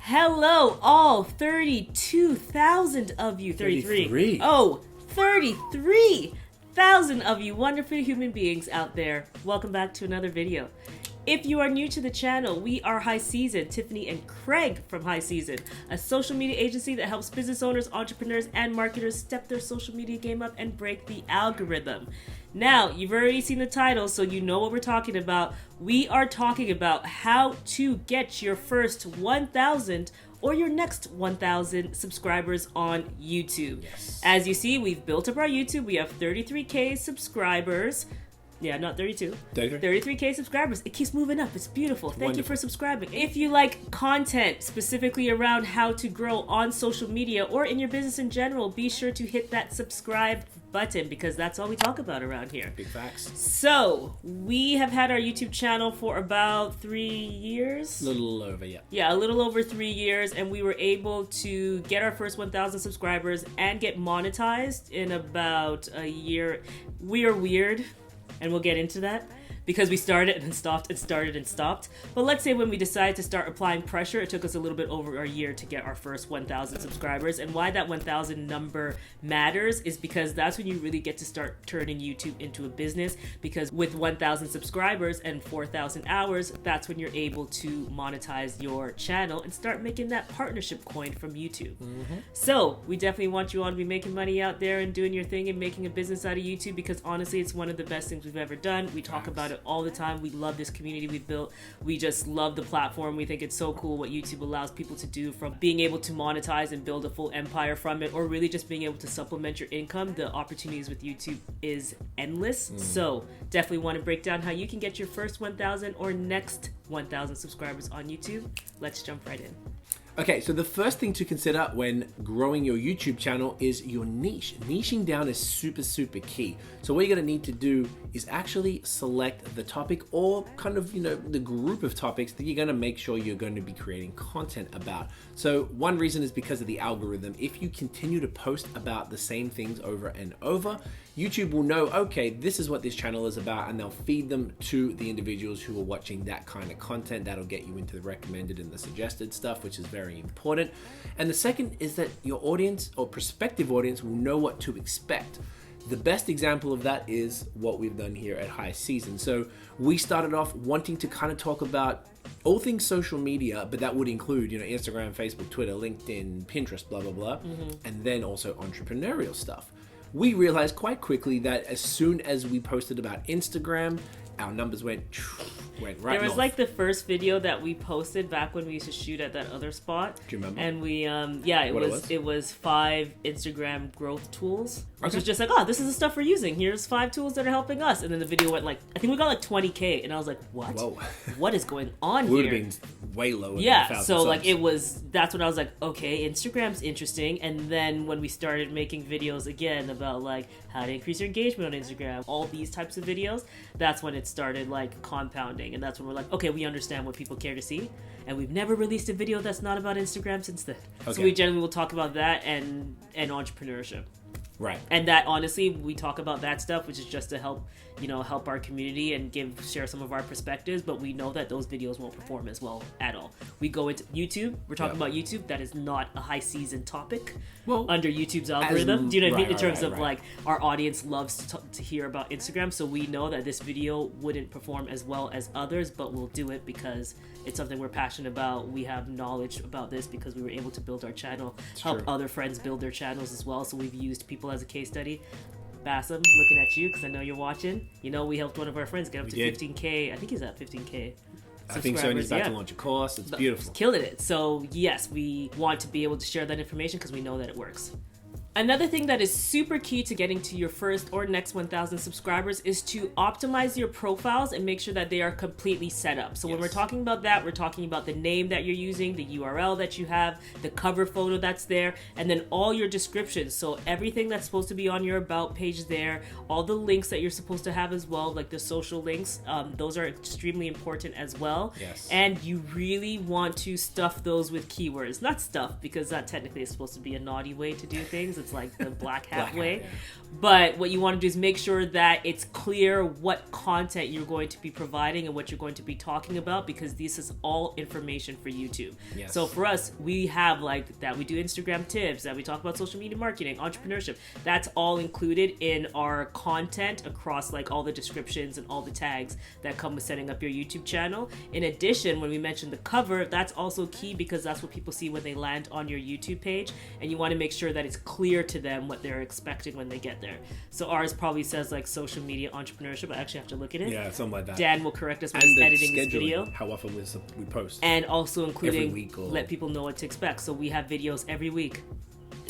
Hello, all 32,000 of you. 33. Oh, 33,000 of you wonderful human beings out there. Welcome back to another video. If you are new to the channel, we are High Season, Tiffany and Craig from High Season, a social media agency that helps business owners, entrepreneurs, and marketers step their social media game up and break the algorithm. Now, you've already seen the title, so you know what we're talking about. We are talking about how to get your first 1,000 or your next 1,000 subscribers on YouTube. Yes. As you see, we've built up our YouTube. We have 33K subscribers. Yeah, not 32. 33K subscribers. It keeps moving up. It's beautiful. Thank you for subscribing. If you like content specifically around how to grow on social media or in your business in general, be sure to hit that subscribe button because that's all we talk about around here. Big facts. So, we have had our YouTube channel for about 3 years. A little over, yeah. Yeah, a little over 3 years, and we were able to get our first 1,000 subscribers and get monetized in about a year. We are weird. And we'll get into that because we started and stopped and started and stopped. But let's say when we decided to start applying pressure, it took us a little bit over a year to get our first 1,000 subscribers. And why that 1,000 number matters is because that's when you really get to start turning YouTube into a business. Because with 1,000 subscribers and 4,000 hours, that's when you're able to monetize your channel and start making that partnership coin from YouTube. So we definitely want you all to be making money out there and doing your thing and making a business out of YouTube because honestly, it's one of the best things we've ever done. We talk about it all the time. We love this community we've built. We just love the platform. We think it's so cool what YouTube allows people to do, from being able to monetize and build a full empire from it, or really just being able to supplement your income. The opportunities with YouTube is endless. So definitely want to break down how you can get your first 1,000 or next 1,000 subscribers on YouTube. Let's jump right in. Okay, so the first thing to consider when growing your YouTube channel is your niche. Niching down is super, super key. So what you're gonna need to do is actually select the topic or kind of, the group of topics that you're gonna make sure you're going to be creating content about. So one reason is because of the algorithm. If you continue to post about the same things over and over, YouTube will know, okay, this is what this channel is about, and they'll feed them to the individuals who are watching that kind of content. That'll get you into the recommended and the suggested stuff, which is very important. And the second is that your audience or prospective audience will know what to expect. The best example of that is what we've done here at High Season. So we started off wanting to kind of talk about all things social media, but that would include, Instagram, Facebook, Twitter, LinkedIn, Pinterest, blah, blah, blah. And then also entrepreneurial stuff. We realized quite quickly that as soon as we posted about Instagram, our numbers went right There was north. like the first video that we posted back when we used to shoot at that other spot. Do you remember? And we, it was 5 Instagram growth tools. Which was just like, oh, this is the stuff we're using. Here's 5 tools that are helping us. And then the video went I think we got like 20K. And I was like, what? Whoa. What is going on We here? would have been way lower. Yeah, than so subs. that's when I was like, okay, Instagram's interesting. And then when we started making videos again about like how to increase your engagement on Instagram, all these types of videos, that's when it started like compounding. And that's when we're like, okay, we understand what people care to see. And we've never released a video that's not about Instagram since then. Okay. So we generally will talk about that and entrepreneurship. Right. And that, honestly, we talk about that stuff, which is just to help our community and share some of our perspectives, but we know that those videos won't perform as well at all. We go into YouTube, we're talking about YouTube, that is not a High Season topic under YouTube's algorithm. Do you know what I mean? In terms of like, our audience loves to hear about Instagram, so we know that this video wouldn't perform as well as others, but we'll do it because it's something we're passionate about. We have knowledge about this because we were able to build our channel, help other friends build their channels as well, so we've used people as a case study. Bassam, looking at you because I know you're watching. We helped one of our friends get up to 15K. I think he's at 15K. I think so, and he's about to launch a course. It's beautiful. Killing it. So yes, we want to be able to share that information because we know that it works. Another thing that is super key to getting to your first or next 1,000 subscribers is to optimize your profiles and make sure that they are completely set up. So when we're talking about that, we're talking about the name that you're using, the URL that you have, the cover photo that's there, and then all your descriptions. So everything that's supposed to be on your about page there, all the links that you're supposed to have as well, like the social links, those are extremely important as well. Yes. And you really want to stuff those with keywords. Not stuff, because that technically is supposed to be a naughty way to do things. It's like the black hat Black hat, way. yeah. But what you want to do is make sure that it's clear what content you're going to be providing and what you're going to be talking about, because this is all information for YouTube. Yes. So for us, we have like that we do Instagram tips, that we talk about social media marketing, entrepreneurship. That's all included in our content across like all the descriptions and all the tags that come with setting up your YouTube channel. In addition, when we mentioned the cover, that's also key because that's what people see when they land on your YouTube page, and you want to make sure that it's clear to them what they're expecting when they get there. So ours probably says like social media entrepreneurship. I actually have to look at it. Yeah, something like that. Dan will correct us when And he's the editing this scheduling, video. how often we post. And also including Every week or- let people know what to expect. So we have videos every week,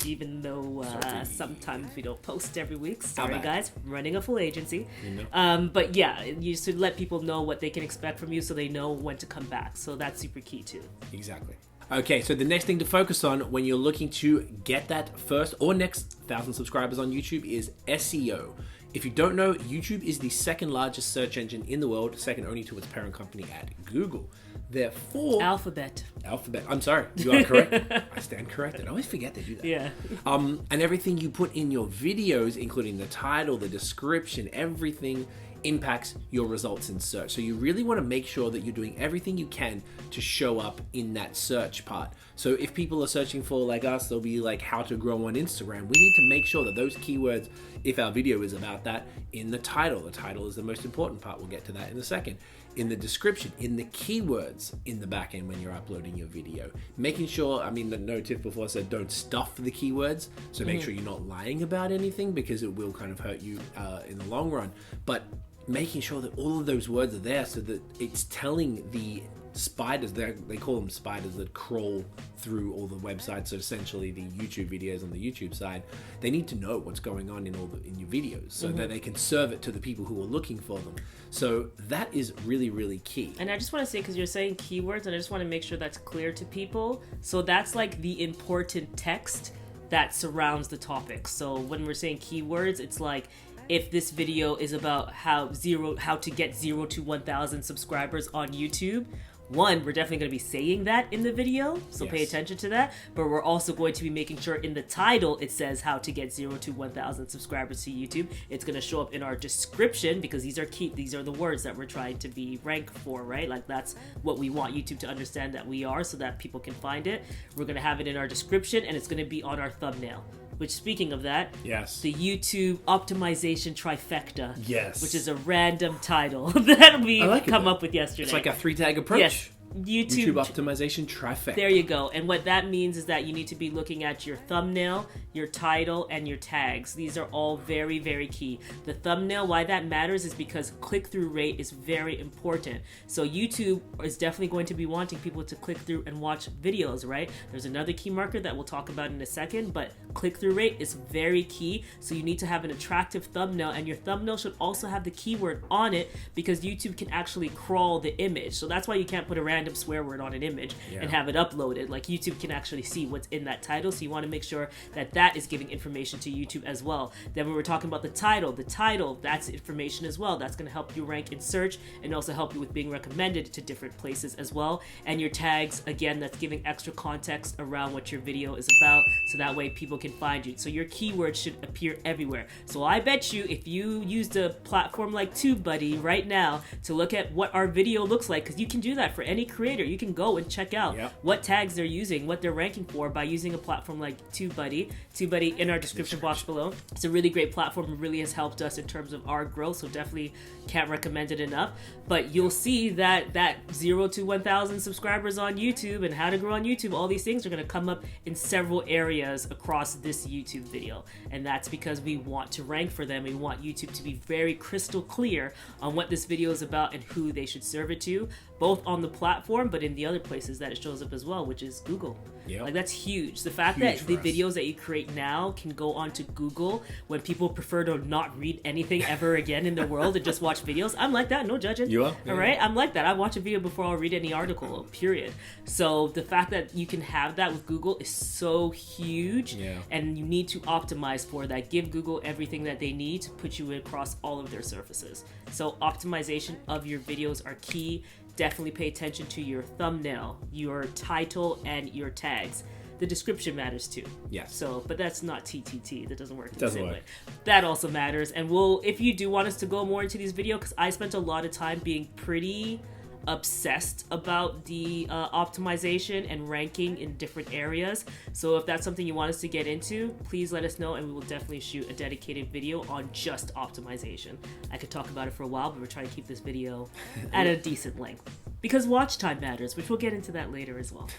even though sometimes we don't post every week. Sorry bad? guys, running a full agency. You know? But yeah, you should let people know what they can expect from you so they know when to come back. So that's super key too. Exactly. Okay, so the next thing to focus on when you're looking to get that first or next 1,000 subscribers on YouTube is SEO. If you don't know, YouTube is the second largest search engine in the world, second only to its parent company at Google. Therefore, Alphabet. I'm sorry, you are correct. I stand corrected. I always forget they do that. Yeah. And everything you put in your videos, including the title, the description, everything impacts your results in search. So you really want to make sure that you're doing everything you can to show up in that search part. So if people are searching for, like us, they'll be like how to grow on Instagram. We need to make sure that those keywords, if our video is about that, in the title is the most important part. We'll get to that in a second. In the description, in the keywords in the back end when you're uploading your video. Making sure, I mean, the no tip before said don't stuff the keywords. So make sure you're not lying about anything because it will kind of hurt you in the long run. But making sure that all of those words are there so that it's telling the spiders, they call them spiders that crawl through all the websites, so essentially the YouTube videos on the YouTube side, they need to know what's going on in your videos so that they can serve it to the people who are looking for them. So that is really, really key. And I just want to say, because you're saying keywords, and I just want to make sure that's clear to people. So that's like the important text that surrounds the topic. So when we're saying keywords, it's like, if this video is about how to get 0 to 1,000 subscribers on YouTube, one, we're definitely going to be saying that in the video, so pay attention to that. But we're also going to be making sure in the title it says how to get 0 to 1,000 subscribers to YouTube. It's going to show up in our description because these are key. These are the words that we're trying to be ranked for, right? Like that's what we want YouTube to understand that we are, so that people can find it. We're going to have it in our description, and it's going to be on our thumbnail. Which, speaking of that, yes, the YouTube optimization trifecta, yes, which is a random title that we come up with yesterday. It's like a 3-tag approach. Yes. YouTube optimization trifecta. There you go. And what that means is that you need to be looking at your thumbnail, your title, and your tags. These are all very, very key. The thumbnail, why that matters is because click-through rate is very important. So YouTube is definitely going to be wanting people to click through and watch videos, right? There's another key marker that we'll talk about in a second, but click-through rate is very key. So you need to have an attractive thumbnail, and your thumbnail should also have the keyword on it because YouTube can actually crawl the image. So that's why you can't put a random swear word on an image and have it uploaded. Like YouTube can actually see what's in that title, so you want to make sure that that is giving information to YouTube as well. Then when we're talking about the title, that's information as well. That's going to help you rank in search and also help you with being recommended to different places as well. And your tags, again, that's giving extra context around what your video is about, so that way people can find you. So your keywords should appear everywhere. So I bet you if you used a platform like TubeBuddy right now to look at what our video looks like, because you can do that for any creator, you can go and check out what tags they're using, what they're ranking for by using a platform like TubeBuddy. TubeBuddy in our description box below. It's a really great platform. It really has helped us in terms of our growth, so definitely can't recommend it enough. But you'll see that 0 to 1,000 subscribers on YouTube and how to grow on YouTube, all these things are going to come up in several areas across this YouTube video. And that's because we want to rank for them. We want YouTube to be very crystal clear on what this video is about and who they should serve it to, both on the platform, but in the other places that it shows up as well, which is Google. Like that's huge. The fact that the videos that you create now can go onto Google when people prefer to not read anything ever again in the world and just watch videos. I'm like that, no judging. You are? All right? I'm like that. I watch a video before I'll read any article, period. So the fact that you can have that with Google is so huge, and you need to optimize for that. Give Google everything that they need to put you across all of their surfaces. So optimization of your videos are key. Definitely pay attention to your thumbnail, your title, and your tags. the description matters too. Yes. So, but that's not TTT. That doesn't work the Doesn't same work. way. That also matters. And if you do want us to go more into these videos, because I spent a lot of time being pretty obsessed about the optimization and ranking in different areas. So if that's something you want us to get into, please let us know and we will definitely shoot a dedicated video on just optimization. I could talk about it for a while, but we're trying to keep this video at a decent length because watch time matters, which we'll get into that later as well.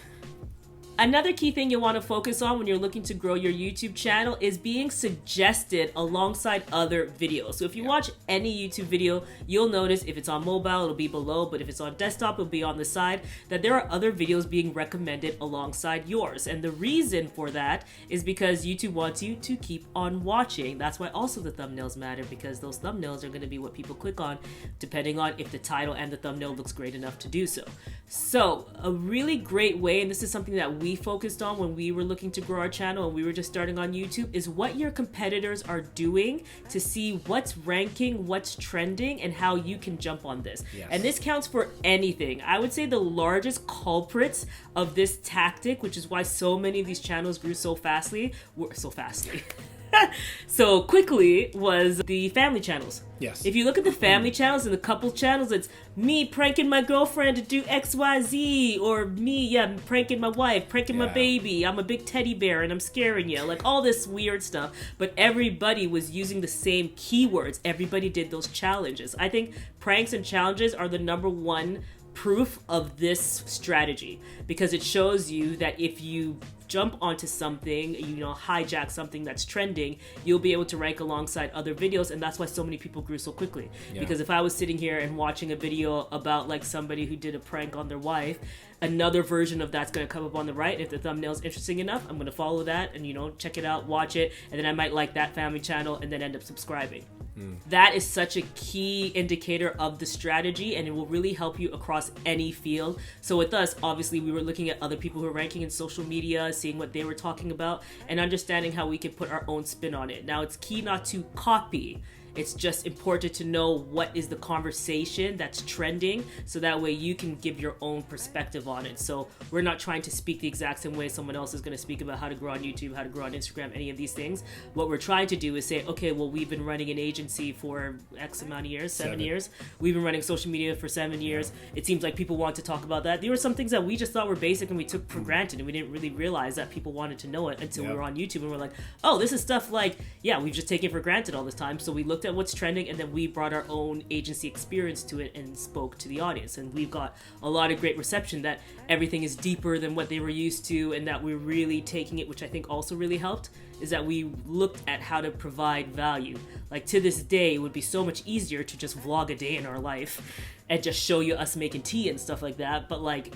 Another key thing you'll want to focus on when you're looking to grow your YouTube channel is being suggested alongside other videos. So if you watch any YouTube video, you'll notice if it's on mobile, it'll be below, but if it's on desktop, it'll be on the side, that there are other videos being recommended alongside yours. And the reason for that is because YouTube wants you to keep on watching. That's why also the thumbnails matter, because those thumbnails are going to be what people click on, depending on if the title and the thumbnail looks great enough to do so. So a really great way, and this is something that we focused on when we were looking to grow our channel and we were just starting on YouTube, is what your competitors are doing to see what's ranking, what's trending, and how you can jump on this. Yes. And this counts for anything. I would say the largest culprits of this tactic, which is why so many of these channels grew so quickly, was the family channels. Yes. If you look at the family channels and the couple channels, it's me pranking my girlfriend to do XYZ, or me, pranking my wife, pranking my baby, I'm a big teddy bear and I'm scaring you, like all this weird stuff. But everybody was using the same keywords. Everybody did those challenges. I think pranks and challenges are the number one proof of this strategy, because it shows you that if you jump onto something, hijack something that's trending, you'll be able to rank alongside other videos. And that's why so many people grew so quickly. Because if I was sitting here and watching a video about like somebody who did a prank on their wife, another version of that's going to come up on the right. If the thumbnail's interesting enough, I'm going to follow that and check it out, watch it, and then I might like that family channel and then end up subscribing. That is such a key indicator of the strategy, and it will really help you across any field. So with us, obviously, we were looking at other people who are ranking in social media, seeing what they were talking about, and understanding how we can put our own spin on it. Now, it's key not to copy. It's just important to know what is the conversation that's trending, so that way you can give your own perspective on it. So we're not trying to speak the exact same way someone else is going to speak about how to grow on YouTube, how to grow on Instagram, any of these things. What we're trying to do is say, okay, well, we've been running an agency for X amount of years, 7 years. We've been running social media for 7 years. It seems like people want to talk about that. There were some things that we just thought were basic and we took for granted, and we didn't really realize that people wanted to know it until we were on YouTube, and we're like, oh, this is stuff like, we've just taken it for granted all this time. So we looked at what's trending, and then we brought our own agency experience to it and spoke to the audience, and we've got a lot of great reception that everything is deeper than what they were used to, and that we're really taking it, which I think also really helped, is that we looked at how to provide value. Like, to this day, it would be so much easier to just vlog a day in our life and just show you us making tea and stuff like that, but like,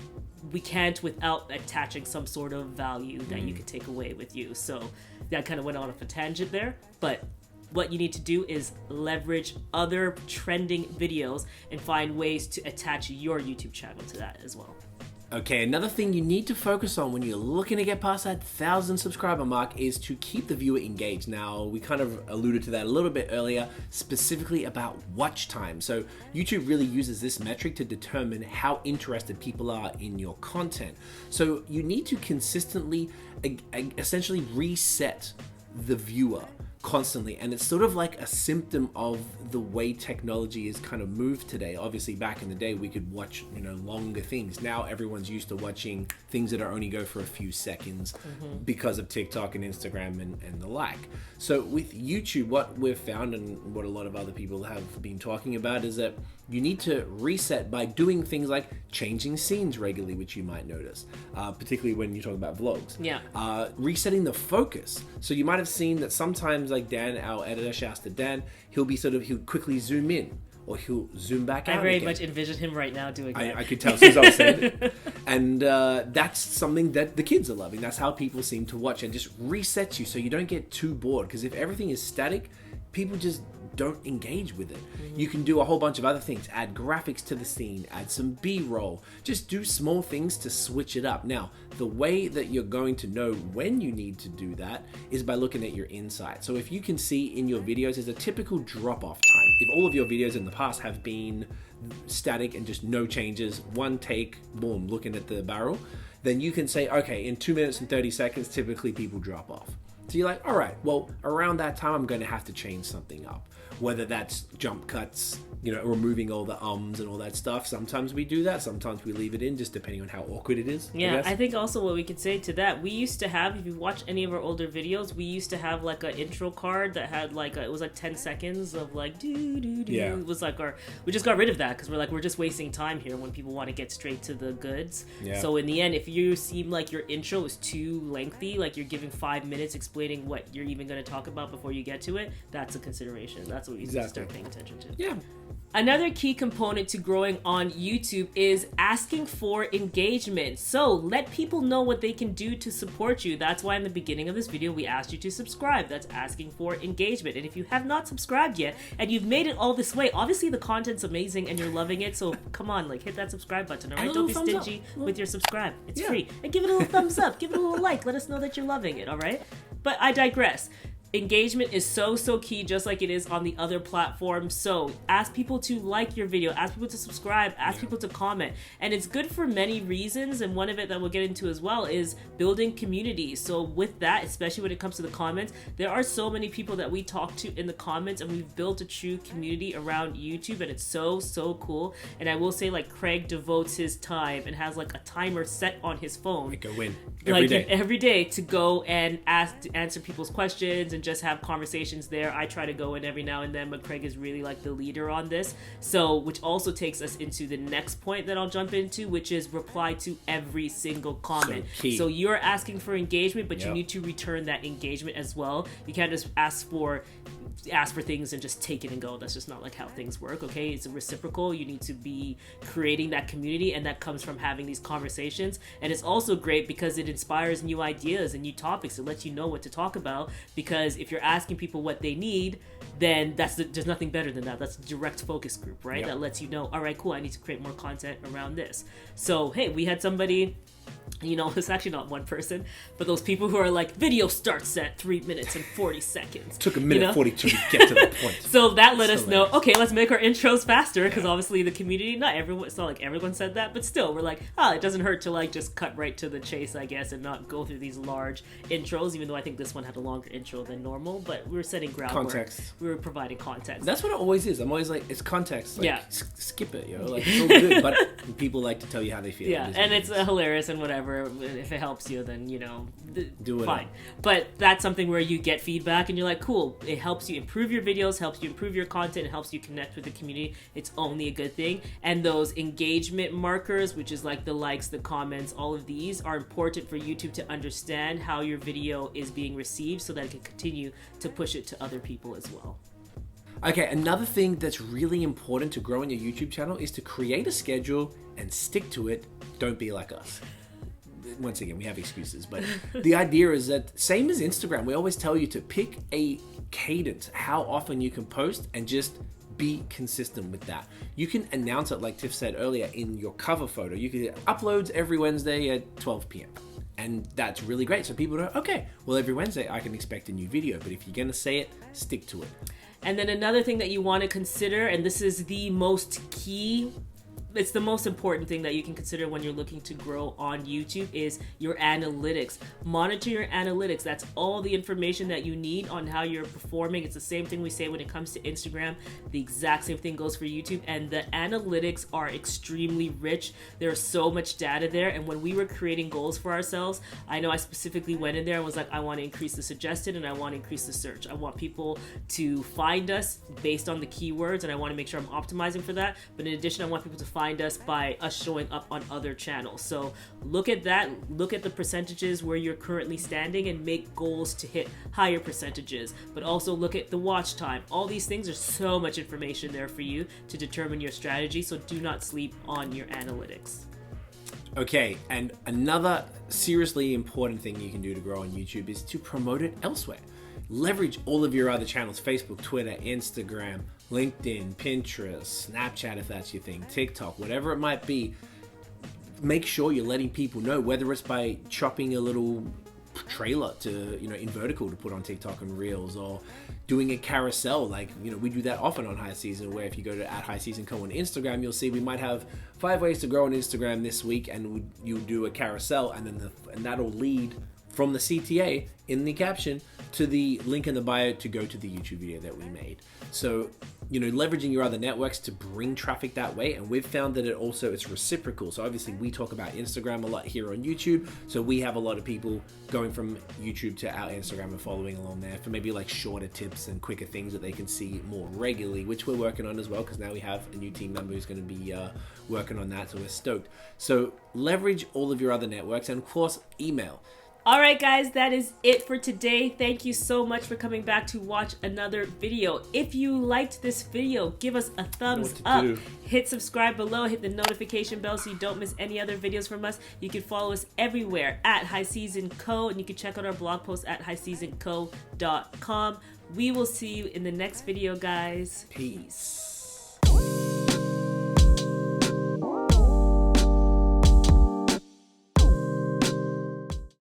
we can't without attaching some sort of value that you could take away with you. So that kind of went on a tangent there, but what you need to do is leverage other trending videos and find ways to attach your YouTube channel to that as well. Okay, another thing you need to focus on when you're looking to get past that 1,000 subscriber mark is to keep the viewer engaged. Now, we kind of alluded to that a little bit earlier, specifically about watch time. So YouTube really uses this metric to determine how interested people are in your content. So you need to consistently, essentially reset the viewer constantly, and it's sort of like a symptom of the way technology is kind of moved today. Obviously, back in the day, we could watch longer things. Now everyone's used to watching things that are only go for a few seconds because of TikTok and Instagram and the like. So with YouTube, what we've found, and what a lot of other people have been talking about, is that you need to reset by doing things like changing scenes regularly, which you might notice, particularly when you talk about vlogs. Resetting the focus. So you might have seen that sometimes, like Dan, our editor, shouts to Dan, he'll quickly zoom in, or he'll zoom back out. I very again. much envision him right now doing that. I could tell since I was saying it. And that's something that the kids are loving. That's how people seem to watch, and just resets you so you don't get too bored. Because if everything is static, people just don't engage with it. You can do a whole bunch of other things. Add graphics to the scene, add some B-roll. Just do small things to switch it up. Now, the way that you're going to know when you need to do that is by looking at your insight. So if you can see in your videos, there's a typical drop-off time. If all of your videos in the past have been static and just no changes, one take, boom, looking at the barrel, then you can say, okay, in 2 minutes and 30 seconds, typically people drop off. So you're like, all right, well, around that time, I'm going to have to change something up. Whether that's jump cuts, removing all the ums and all that stuff. Sometimes we do that. Sometimes we leave it in, just depending on how awkward it is. Yeah, I think also what we could say to that, we used to have, if you watch any of our older videos, we used to have like an intro card that had like, it was like 10 seconds of like, do. Yeah. It was like we just got rid of that because we're just wasting time here when people want to get straight to the goods. Yeah. So in the end, if you seem like your intro is too lengthy, like you're giving 5 minutes explaining what you're even going to talk about before you get to it, that's a consideration. That's what we need to start paying attention to. Yeah. Another key component to growing on YouTube is asking for engagement. So let people know what they can do to support you. That's why in the beginning of this video, we asked you to subscribe. That's asking for engagement. And if you have not subscribed yet and you've made it all this way, obviously the content's amazing and you're loving it. So come on, like hit that subscribe button, all right? Don't be stingy with your subscribe. It's free. And give it a little thumbs up. Give it a little like. Let us know that you're loving it, all right? But I digress. Engagement is so key, just like it is on the other platforms. So ask people to like your video, ask people to subscribe, ask people to comment. And it's good for many reasons. And one of it that we'll get into as well is building community. So with that, especially when it comes to the comments, there are so many people that we talk to in the comments, and we've built a true community around YouTube, and it's so cool. And I will say, like, Craig devotes his time and has like a timer set on his phone. Like go in every day to go and answer people's questions and just have conversations there. I try to go in every now and then, but Craig is really like the leader on this. So, which also takes us into the next point that I'll jump into, which is reply to every single comment. So you're asking for engagement, but you need to return that engagement as well. You can't just ask for things and just take it and go. That's just not like how things work, okay? It's a reciprocal. You need to be creating that community, and that comes from having these conversations. And it's also great because it inspires new ideas and new topics. It lets you know what to talk about, because if you're asking people what they need, then there's nothing better than that. That's a direct focus group, right? That lets you know, all right, cool, I need to create more content around this. So, hey, we had somebody, it's actually not one person, but those people who are like, video starts at 3 minutes and 40 seconds. Took a minute 42 to get to the point. So that let us know, okay, let's make our intros faster, because obviously the community, it's not like everyone said that, but still, we're like, it doesn't hurt to like just cut right to the chase, I guess, and not go through these large intros, even though I think this one had a longer intro than normal, but we were setting groundwork. Context. We were providing context. That's what it always is. I'm always like, it's context. Like, skip it, like, it's all good, but people like to tell you how they feel. Yeah, and it's hilarious and whatever. If it helps you, then do it. Fine. But that's something where you get feedback and you're like, cool. It helps you improve your videos, helps you improve your content, it helps you connect with the community. It's only a good thing. And those engagement markers, which is like the likes, the comments, all of these are important for YouTube to understand how your video is being received, so that it can continue to push it to other people as well. Okay, another thing that's really important to growing your YouTube channel is to create a schedule and stick to it. Don't be like us. Once again, we have excuses, but the idea is that, same as Instagram, we always tell you to pick a cadence, how often you can post, and just be consistent with that. You can announce it, like Tiff said earlier, in your cover photo. You can uploads every Wednesday at 12 p.m. And that's really great. So people know, okay, well, every Wednesday I can expect a new video. But if you're going to say it, stick to it. And then another thing that you want to consider, and this is the most key, it's the most important thing that you can consider when you're looking to grow on YouTube, is your analytics. Monitor your analytics. That's all the information that you need on how you're performing. It's the same thing we say when it comes to Instagram. The exact same thing goes for YouTube. And the analytics are extremely rich. There's so much data there. And when we were creating goals for ourselves, I know I specifically went in there and was like, I want to increase the suggested and I want to increase the search. I want people to find us based on the keywords, and I want to make sure I'm optimizing for that. But in addition, I want people to find us by us showing up on other channels. So look at that, look at the percentages where you're currently standing, and make goals to hit higher percentages. But also look at the watch time. All these things, are so much information there for you to determine your strategy, so do not sleep on your analytics. Okay, and another seriously important thing you can do to grow on YouTube is to promote it elsewhere. Leverage all of your other channels: Facebook, Twitter, Instagram, LinkedIn, Pinterest, Snapchat if that's your thing, TikTok, whatever it might be. Make sure you're letting people know, whether it's by chopping a little trailer to, in vertical to put on TikTok and Reels, or doing a carousel. Like, we do that often on High Season, where if you go to @HighSeasonCo on Instagram, you'll see we might have 5 ways to grow on Instagram this week, and you do a carousel, and then that'll lead from the CTA in the caption to the link in the bio to go to the YouTube video that we made. So, leveraging your other networks to bring traffic that way. And we've found that it's reciprocal. So obviously we talk about Instagram a lot here on YouTube. So we have a lot of people going from YouTube to our Instagram and following along there for maybe like shorter tips and quicker things that they can see more regularly, which we're working on as well, because now we have a new team member who's going to be working on that. So we're stoked. So leverage all of your other networks, and of course, email. All right, guys, that is it for today. Thank you so much for coming back to watch another video. If you liked this video, give us a thumbs up. Hit subscribe below, hit the notification bell so you don't miss any other videos from us. You can follow us everywhere @HighSeasonCo, and you can check out our blog post at highseasonco.com. We will see you in the next video, guys. Peace.